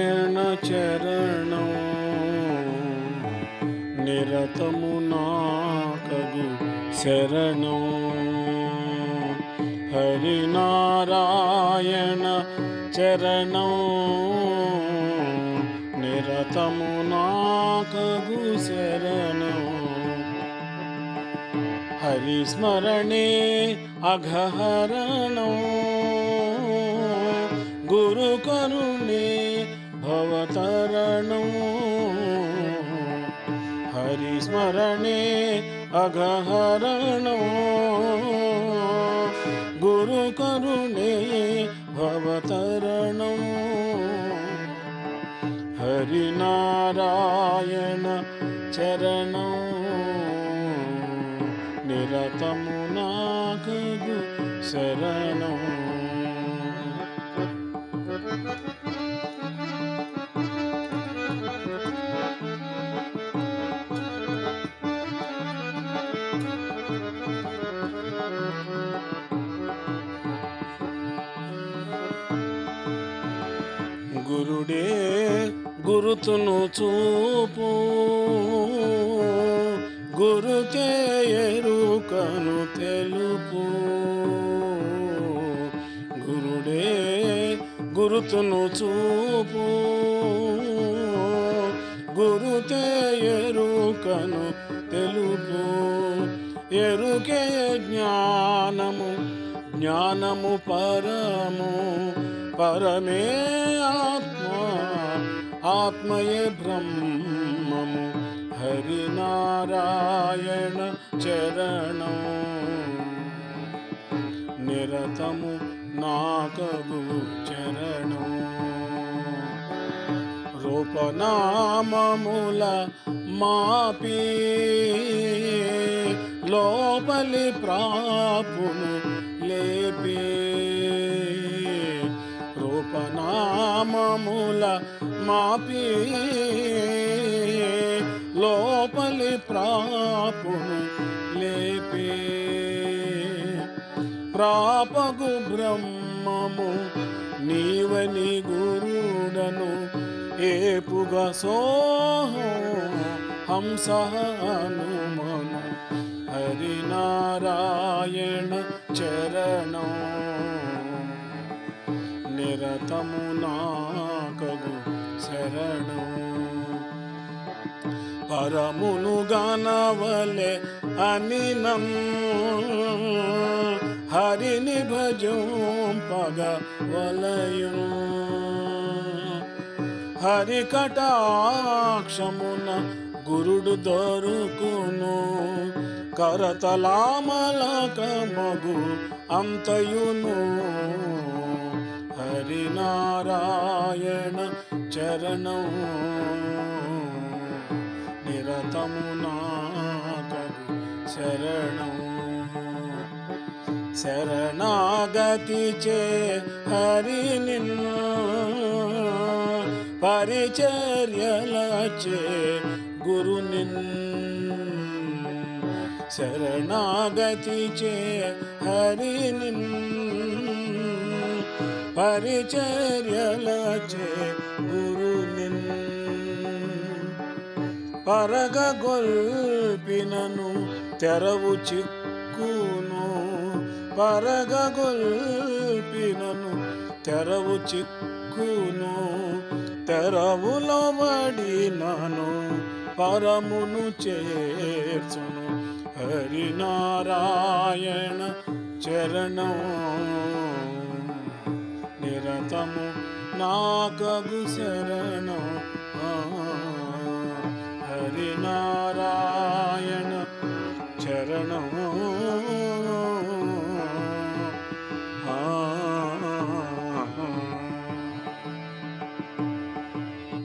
హరినారాయణ చరణం నిరతము నాకగు శరణం. హరినారాయణ చరణం నిరతము నాకగు శరణం. హరిస్మరణే అఘహరణం గురు కరుణే భవతరణం. హరిస్మరణే అఘహరణం గురు కరుణే భవతరణం. హరినారాయణ చరణం నిరతము నాకగు శరణం. గురుడే గురుతును చూపు గురుతే ఎరుకను తెలుపు. గురుడే గురుతును చూపు గురుతే ఎరుకను తెలుపు. ఎరుకే జ్ఞానము జ్ఞానము పరము పరమే ఆత్మ ఆత్మయే బ్రహ్మము. హరినారాయణ చరణం నిరతము నాకగు చరణం. రూపనామముల మాపి లోపలి ప్రాపును లేపి. రూపనామముల మాపి లోపలి ప్రాపును లేపి. ప్రాపగు బ్రహ్మము నీవని గురుడను ఏపుగా సోహం హంస హనుమను. హరినారాయణ చరణం నిరతము నాకగు శరణం. పరమును గనవలె అని హరిని భజంపగ వలయు. హరి కటాక్షమున గురుడు దొరుకును కరతలామలకమగు అంతయును. హరినారాయణ చరణం నిరతము నాకగు శరణం. శరణాగతి చే హరి నిన్ను పరిచర్యలచే గురు నిన్ను. శరణాగతి చే హరి నిన్ను పరిచర్యలచే గురు నిన్ను. పరగగొల్పినను తెరవు చిక్కును పరగగొల్పినను తెరవు చిక్కును. తెరవులో పడినను పరమును చేర్చును. హరినారాయణ చరణం నిరతము నాకగు శరణం. హరినారాయణ చరణం